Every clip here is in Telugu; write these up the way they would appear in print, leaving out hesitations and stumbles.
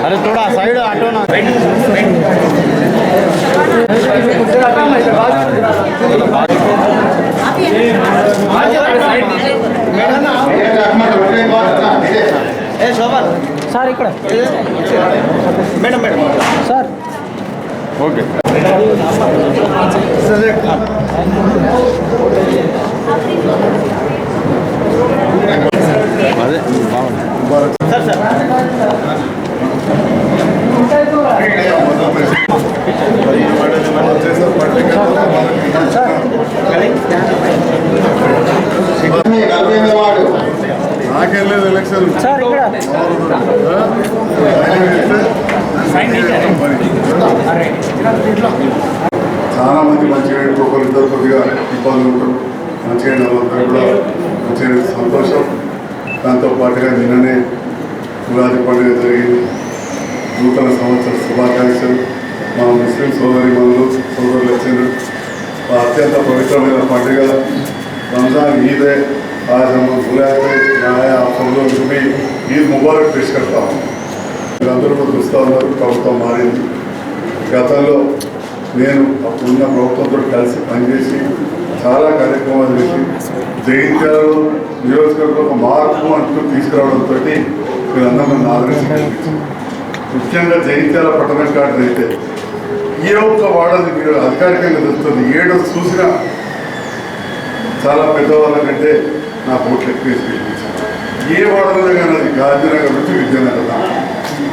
अरे थोड़ा साइड हटो ना। సార్ ఇక్కడ మేడం మేడం సార్ ఓకే అదే బాగుంది సార్ సార్ నాకేం లేదు ఎలక్షన్ చాలా మంది మంచిగా ఒకరు ఇద్దరు కొద్దిగా ఇబ్బందులు ఉంటారు. మంచిగా వాళ్ళందరూ కూడా మంచిగా సంతోషం. దాంతోపాటుగా నిన్ననే ఉగాది పండుగ జరిగింది. నూతన సంవత్సర శుభాకాంక్షలు. మా ముస్లిం సోదరులు వచ్చిండ్రు. అత్యంత పవిత్రమైన పండుగ రంజాన్ ఈద్ है। आज हम बुलाए थे नया आप सब लोग भी ईद मुबारक पेश करता हूँ। మీరందరూ కూడా చూస్తూ ఉన్నారు, ప్రభుత్వం మారింది. గతంలో నేను అప్పుడున్న ప్రభుత్వంతో కలిసి పనిచేసి చాలా కార్యక్రమాలు చేసి జగిత్యాలలో నియోజకవర్గంలో ఒక మార్పు అంటూ తీసుకురావడంతో మీరందరూ నన్ను ఆదరించారు. ముఖ్యంగా జగిత్యాల పట్టణం కాదు అయితే ఏ ఒక్క వాడది మీరు అధికారికంగా తెలుస్తుంది. ఏడు చూసినా చాలా పెద్దవాళ్ళ కంటే నా ఓట్లు ఎక్కువ వేసి గెలిపించాను. ఏ వాడలో కానీ అది గాంధీనగర్ నుంచి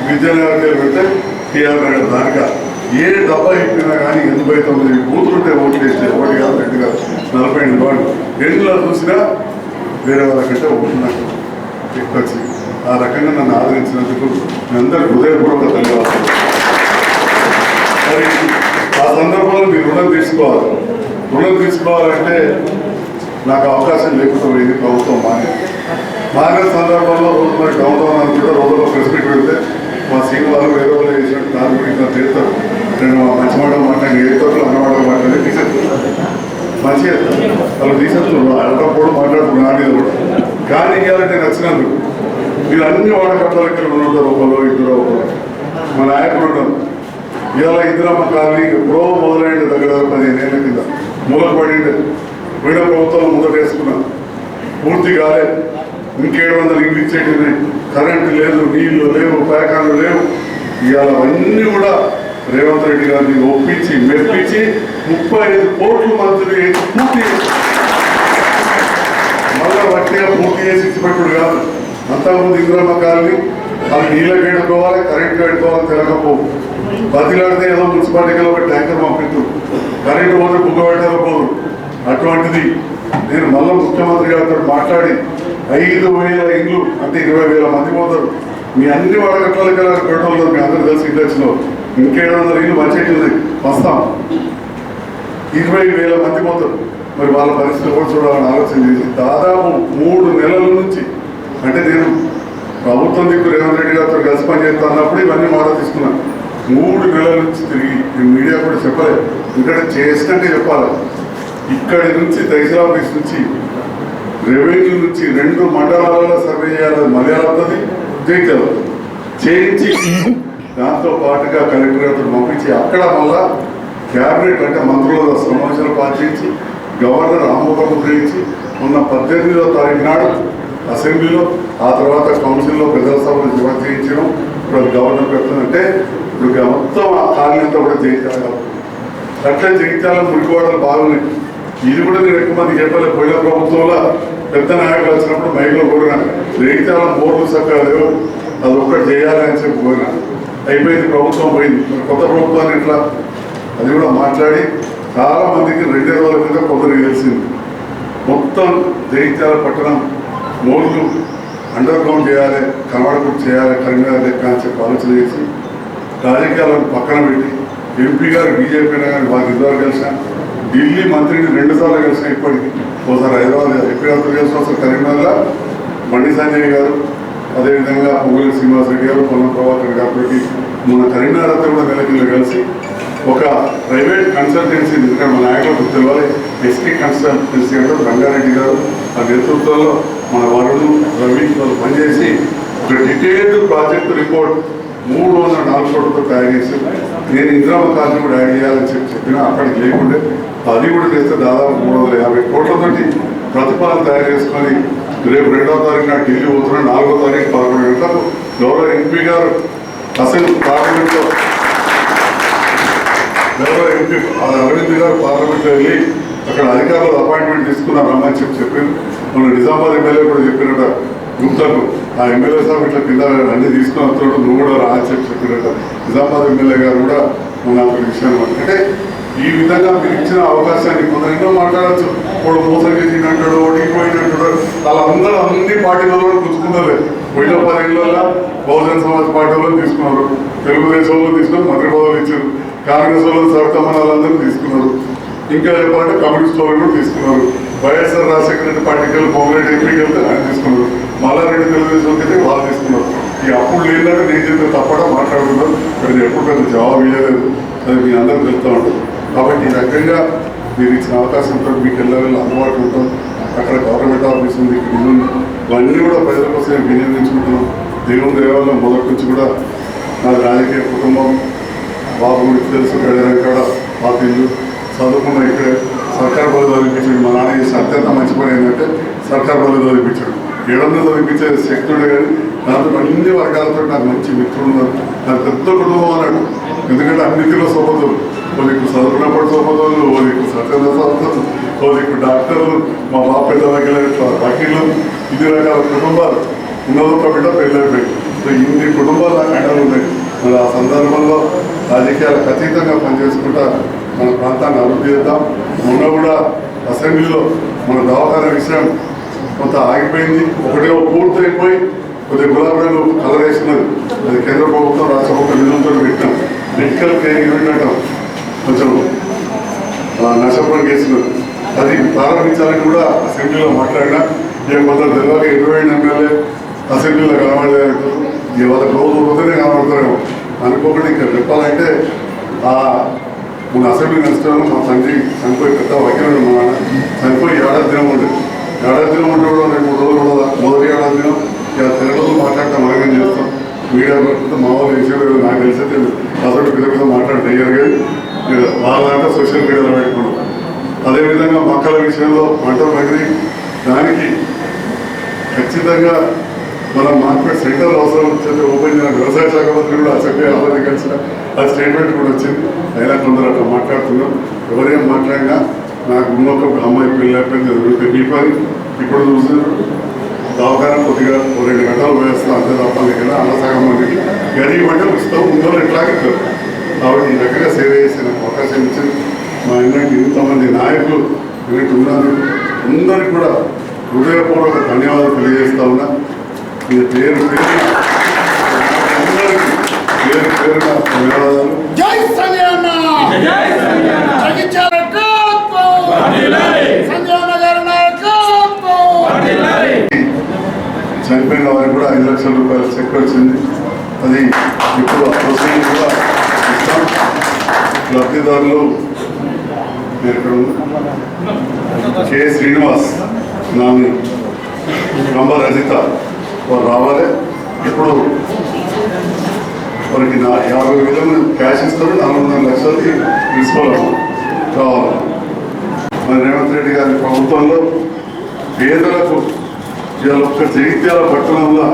విద్యానగర్ పెడితే టీఆర్ నగర్ దానిక ఏ డబ్బా ఇప్పినా కానీ 89 బూతులుంటే ఓట్లు వేస్తే ఒకటి కాదు 2 కాదు 48 వాడు ఎండులో చూసినా వేరే వాళ్ళ కంటే ఓట్లు నాకు ఎక్కువ వచ్చింది. ఆ రకంగా నన్ను ఆదరించినందుకు మీ అందరూ హృదయపూర్వక ధన్యవాదాలు. మరి ఆ సందర్భంలో మీరు రుణం తీసుకోవాలంటే నాకు అవకాశం లేకుండా పోయింది. ప్రభుత్వం మారిన సందర్భంలో రోజు మరి డౌన్ అనుకుంటే రోజుల్లో ప్రెస్ మీట్ పెడితే మా సీన్ వాళ్ళు వేరే వాళ్ళు వేసినట్టు దాని గురించి నాకు తీరుతారు. నేను మంచి మాట మాట్లాడి ఏడుతారు అన్నమాట మాట్లాడి తీసేస్తారు. మంచిగా వాళ్ళు తీసేస్తున్నారు. అడగకపోవడం మాట్లాడుతున్నారు నాడేది కూడా. కానీ ఇవ్వాలంటే నచ్చినందుకు మీరు అన్ని వాడకట్టాలకి ఉంటారు. ఒకరు ఇద్దరు ఒకరు మా నాయకులు ఉంటారు. ఇవాళ ఇందిరమ్మ కాలనీ ఎప్పుడో మొదలైంది దగ్గర 15 ఏళ్ళ కింద మూలకు పడింది. వీళ్ళ ప్రభుత్వం ముందట వేసుకున్నాం. పూర్తి కాలేదు. 700 ఇల్లు ఇచ్చేటివి. కరెంటు లేదు, నీళ్లు లేవు, ప్యాకాన్లు లేవు. ఇవాళ అవన్నీ కూడా రేవంత్ రెడ్డి గారిని ఒప్పించి మెప్పించి 35 కోట్లు మంత్రులు వేసి పూర్తి చేసి మళ్ళా వట్టిగా పూర్తి చేసి ఇచ్చిపెట్టుడు కాదు. అంతకుముందు ఇందిరమ్మ కాలనీ అది నీళ్ళకి పెట్టుకోవాలి, కరెంటు పెట్టుకోవాలి తెలకపోవు. బతిలాడితే ఏదో మున్సిపాలిటీలో ఒక ట్యాంకర్ పంపిస్తూ కరెంటు పోతే బుగ్గ పెట్టకపోదు. అటువంటిది నేను మళ్ళీ ముఖ్యమంత్రి గారితో మాట్లాడి 5,000 ఇండ్లు అంటే 20,000 మంది పోతారు. మీ అన్ని వాడకట్లకి పెట్రోల్ మీ అందరూ తెలిసి ఇండస్ట్రీలో 700 ఇల్లు మంచిగా వస్తాం. 20,000 మంది పోతారు. మరి వాళ్ళ పరిస్థితులు కూడా చూడాలని ఆలోచన చేసి దాదాపు 3 నెలల నుంచి అంటే నేను ప్రభుత్వం దిక్కు రేవంత్ రెడ్డి గారితో కలిసి పనిచేస్తా అన్నప్పుడు ఇవన్నీ మాట తీసుకున్నాను. 3 నెలల నుంచి తిరిగి నేను మీడియా కూడా చెప్పలేదు. ఇక్కడ చేసినట్టే చెప్పాలి. ఇక్కడి నుంచి తహసీల్ ఆఫీస్ నుంచి రెవెన్యూ నుంచి 2 మండలాలలో సర్వే చేయాలి. మలయాళంది జైత్యాల చేయించి దాంతో పాటుగా కలెక్టర్ గారితో పంపించి అక్కడ మళ్ళా క్యాబినెట్ అంటే మంత్రుల సమావేశాలు పాటించి గవర్నర్ ఆమోదం చేయించి మొన్న 18వ తారీఖు నాడు అసెంబ్లీలో ఆ తర్వాత కౌన్సిల్లో పెద్దల సభలు చేయించడం. ఇప్పుడు అది గవర్నర్ పెడుతుందంటే ఇప్పుడు మొత్తం ఆ కాలనీ అంతా కూడా జయించాలి. అట్లా జయించాలని మురికివాడలు బాగున్నాయి. ఇది కూడా నేను ఎక్కువ మంది చెప్పలేదు. పోయిన ప్రభుత్వంలో పెద్ద నాయకులు వచ్చినప్పుడు మైకులో కూడా జయించాలని బోర్డు చక్కగా లేవు, అది ఒక్కటి చేయాలి అని చెప్పి పోయినా. అయిపోయింది, ప్రభుత్వం పోయింది. కొత్త ప్రభుత్వాన్ని ఇట్లా అది కూడా మాట్లాడి చాలా మందికి 2 రోజుల కింద కొందరికి తెలిసింది. మొత్తం జయించాల పట్టణం మోర్లు అండర్ గ్రౌండ్ చేయాలి, కనబడకుండా చేయాలి, కరీంనగర్ లెక్క అని చెప్పి ఆలోచన చేసి రాజకీయాలను పక్కన పెట్టి ఎంపీ గారు బీజేపీ కానీ మాకు ఇంతవరకు కలిసిన, ఢిల్లీ మంత్రిని 2 సార్లు కలిసిన. ఇప్పటికి ఒకసారి హైదరాబాద్ ఎంపీ గారితో కలిసిన, ఒకసారి కరీంనగర్లో బండి సంజయ్ గారు, అదేవిధంగా పొంగులేటి శ్రీనివాసరెడ్డి గారు, పొన్నం ప్రభాకర్ గారికి మన కరీంనగర్ అంతా కూడా నెలకింద కలిసి ఒక ప్రైవేట్ కన్సల్టెన్సీ, ఎందుకంటే మన నాయకులకు తెలియాలి, ఎస్టీ కన్సల్టెన్సీ అంటే రంగారెడ్డి గారు ఆ నేతృత్వంలో మన వరుణ్ రవి వాళ్ళు పనిచేసి ఒక డీటెయిల్డ్ ప్రాజెక్ట్ రిపోర్ట్ 304 కోట్లతో తయారు చేసి, నేను ఇందిరామ కాలనీ కూడా యాడ్ చేయాలని చెప్పినా అక్కడికి లేకుండే అది కూడా చేస్తే దాదాపు 350 కోట్లతోటి ప్రతిపాదన తయారు చేసుకొని రేపు 2వ తారీఖున ఢిల్లీ పోతున్నా, 4వ తారీఖు 11 గంటలకు గౌరవ ఎంపీ గారు అసలు పార్లమెంట్లో గౌరవ ఎంపీ అరవింద్ గారు పార్లమెంట్లో వెళ్ళి అక్కడ అధికారులు అపాయింట్మెంట్ తీసుకున్నారు రమ్మని చెప్పారు. మన నిజామాబాద్ ఎమ్మెల్యే కూడా చెప్పినట్ట గుప్తకు, ఆ ఎమ్మెల్యే సాబ్ ఇట్లా కింద అన్ని తీసుకుని వస్తున్నాడు, నువ్వు కూడా రా అని చెప్పినట్ట నిజామాబాద్ ఎమ్మెల్యే గారు కూడా నాకు విషయం. అంటే ఈ విధంగా మీరు ఇచ్చిన అవకాశాన్ని కొందరు ఎన్నో మాట్లాడచ్చు, వాడు మోసం చేసినట్టాడు, ఓడిపోయినట్టాడు, వాళ్ళందరూ అన్ని పార్టీలలో పుచ్చుకున్నారు. పోయిన 10 ఏళ్ళలో బహుజన్ సమాజ్ పార్టీ వాళ్ళు తీసుకున్నారు, తెలుగుదేశంలో తీసుకున్నారు, మంత్రి పదవులు ఇచ్చారు, కాంగ్రెస్ వాళ్ళు సర్తమనాలందరూ తీసుకున్నారు, ఇంకా చెప్పాలంటే కమ్యూనిస్ట్ వాళ్ళు కూడా తీసుకున్నారు, వైఎస్ఆర్ రాజశేఖర రెడ్డి పార్టీకి వెళ్ళి పొంగులేటి ఎంపీకి వెళ్తే ఆయన తీసుకున్నారు, మల్లారెడ్డి తెలుగుదేశంకి అయితే వాళ్ళు తీసుకున్నారు. ఈ అప్పుడు లేదంటే నేను చెప్పే తప్పడా మాట్లాడుతున్నారు, కానీ ఎప్పుడు పెద్ద జవాబు ఇవ్వలేదు, అది మీ అందరూ తెలుస్తూ ఉంటుంది. కాబట్టి ఈ రకంగా మీరు ఇచ్చిన అవకాశంతో మీకు వెళ్ళాలి అందుబాటులో ఉంటాం. అక్కడ గవర్నమెంట్ ఆఫీస్ ఉంది, ఇక్కడ ఇల్లు ఉంది, ఇవన్నీ కూడా ప్రజల కోసం వినియోగించుకుంటున్నాం. దేవుని దేవాలయం మొదటి నుంచి కూడా నాది రాజకీయ కుటుంబం, బాబు గురించి తెలుసు, గడియార పాత ఇల్లు, చదువుకున్న ఇక్కడే సర్కార్ బళ్ళు చదివించాడు. మా నాన్న చేసిన అత్యంత మంచి పని ఏంటంటే సర్కార్ బళ్ళు చదివించాడు. 700 చదివించే శక్తి ఉండే కానీ దాంతో అన్ని వర్గాలతో నాకు మంచి మిత్రులు ఉన్నారు. నాకు పెద్ద కుటుంబం అన్నాడు, ఎందుకంటే అన్నింటిలో సోపతులు, ఓదికు చదువుకున్నప్పుడు సోపతులు, ఓదికు సత్యంగా సోపతులు, ఓదికు డాక్టర్లు, మా బాబు పెద్ద వకీళ్ళు, 2 రకాల కుటుంబాలు ఉన్నదో ఒక బిడ్డ పెళ్ళైపోయి. సో ఇన్ని కుటుంబాలు నాకు అండలు ఉన్నాయి. మరి ఆ సందర్భంలో రాజకీయాలకు అతీతంగా పనిచేసుకుంటా మన ప్రాంతాన్ని అభివృద్ధి చేద్దాం. మొన్న కూడా అసెంబ్లీలో మన దవాఖాన విషయం కొంత ఆగిపోయింది, ఒకటేమో పూర్తయిపోయి కొద్దిగా గులాబీ రంగు కలర్ వేసినది, అది కేంద్ర ప్రభుత్వం రాష్ట్ర ప్రభుత్వం నిధులతో పెట్టాం. మెడికల్ కేర్ యూనిట్ అంటాం, కొంచెం నష్టపరం చేసినది, అది ప్రారంభించాలని కూడా అసెంబ్లీలో మాట్లాడినా ఇక కొంత తెలియక 20 ఎమ్మెల్యే అసెంబ్లీలో కనబడలేదు. వాళ్ళకి రోజు రోజునే కనబడతారేమో అనుకోకుండా ఇంకా చెప్పాలంటే మన అసెంబ్లీ నష్టంలో మా తండ్రి చనిపోయి పెద్ద వకీలుడు, మా నాన్న చనిపోయి 7వ దినం ఉండేది. 7వ దినం ఉంటే కూడా 2-3 రోజులు కూడా మొదటి 7వ దినం ఇక తెలుగులో మాట్లాడటం మనమేం చేస్తాం. మీడియా పడుతుంటే మా వాళ్ళు వేసేది నాకు తెలిసైతే అసలు పెద్ద మాట్లాడితే కానీ వాళ్ళంటే సోషల్ మీడియాలో పెట్టుకున్నాం. అదేవిధంగా మొక్కల విషయంలో పంట పండి దానికి ఖచ్చితంగా మనం మార్కెట్ సెంటర్ అవసరం వచ్చింది. ఓపెన్ చేసిన వ్యవసాయ శాఖ మంత్రి కూడా అసెంబ్లీ ఆల్రెడీ కలిసిన ఆ స్టేట్మెంట్ కూడా వచ్చింది. అయినా కొందరు అట్లా మాట్లాడుతున్నాం. ఎవరేం మాట్లాడినా నాకు ఉన్నొక్క అమ్మాయి పెళ్ళి అయిపోయింది, మీ పని ఇప్పుడు చూస్తున్నారు. దవాఖాన కొద్దిగా 2 గంటలు వేస్తాం, అంతే తప్ప కదా అన్న సగం మందికి గరీబ్ అంటే ఇస్తాం, ముందు ఎట్లాగే కాబట్టి ఈ రకంగా సేవ చేసే నాకు అవకాశం ఇచ్చింది. మా ఇంటికి ఇంతమంది నాయకులు ఇలాంటి ఉన్నారు, అందరికీ కూడా హృదయపూర్వక ధన్యవాదాలు తెలియజేస్తా ఉన్నా. మీ పేరు పేరుగా ధన్యవాదాలు. చనిపోయిన వారికి కూడా 5 లక్షల రూపాయల చెక్ వచ్చింది. అది ఇప్పుడు ప్రొసీడింగ్ కూడా ఇస్తాం. లబ్ధిదారులు కె శ్రీనివాస్, నాని, రంభ రజిత వారు రావాలి. ఇప్పుడు వారికి 50,000 క్యాష్ ఇస్తారు, 400 లక్షలకి తీసుకోవాలి కావాలి. మరి రేవంత్ రెడ్డి గారి ప్రభుత్వంలో పేదలకు ఇవాళ ఒక్క జగిత్యాల పట్టణంలో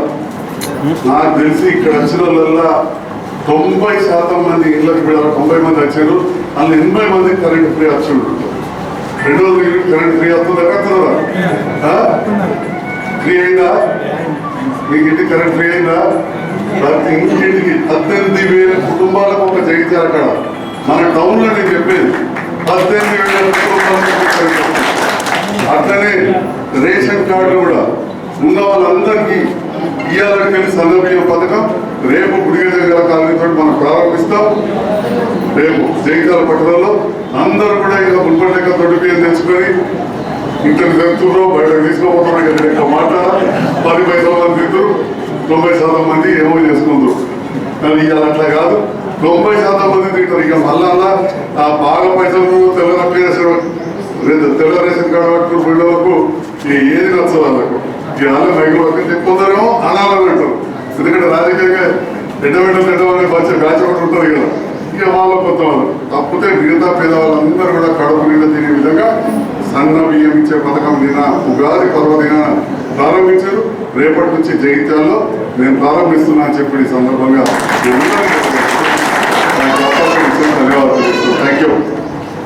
నాకు తెలిసి ఇక్కడ వచ్చిన వాళ్ళ 90% మంది ఇళ్ళకి ఇప్పుడు 90 మంది వచ్చారు, అందులో 80 మంది కరెంట్ ఫ్రీ వచ్చారు. 2 రోజులు కరెంట్ ఫ్రీ వస్తుందా కడుతుందా? ఫ్రీ అయిందా? మీకు ఇంటికి కరెంట్ ఫ్రీ అయిందా? ప్రతి ఇంటికి 18,000 కుటుంబాలకు ఒక జగిత్యాల అక్కడ మన టౌన్లో నేను చెప్పేది 18,000 కుటుంబాలకు. అట్లనే రేషన్ కార్డులు కూడా ఉన్న వాళ్ళందరికీ ఇయ్యాలని కలిసి సన్నబియ్యం పథకం రేపు గుడిగల కాలనీతో మనం ప్రారంభిస్తాం. రేపు జగిత్యాల పట్టణంలో అందరూ కూడా ఇక మున్పటి లెక్క తొట్టి బియ్యం తెచ్చుకొని ఇంటికి తెచ్చుకున్నారో బయటకు తీసుకోబోతున్నారు. ఇక్కడ మాట 10 పైసల మంది తింటారు, 90% మంది ఏమో చేసుకుంటారు. కానీ ఇవాళ అట్లా కాదు, 90% మంది తింటారు. ఇక మళ్ళా ఆ బాగా పైసలు తెల్ల రేషన్ కార్డు పట్టుకుని పిల్లలకు ఏది నచ్చదు వాళ్ళకు. ఇక వాళ్ళ మైకులు పక్కన కొందరేమో అనాలని అంటారు. ఎందుకంటే రాజకీయంగా ఎడ్డబెట్టమని బ్యాచ్ ఒకటి ఉంటుంది కదా, ఇక వాళ్ళ కొత్త వాళ్ళు తప్పితే మిగతా పేదవాళ్ళందరూ కూడా కడుపు నిండా తినే విధంగా సన్న బియ్యం ఇచ్చే పథకం నిన్న ఉగాది పర్వదిన ప్రారంభించారు. రేపటి నుంచి జగిత్యాల్లో నేను ప్రారంభిస్తున్నా అని చెప్పి ఈ సందర్భంగా ధన్యవాదాలు.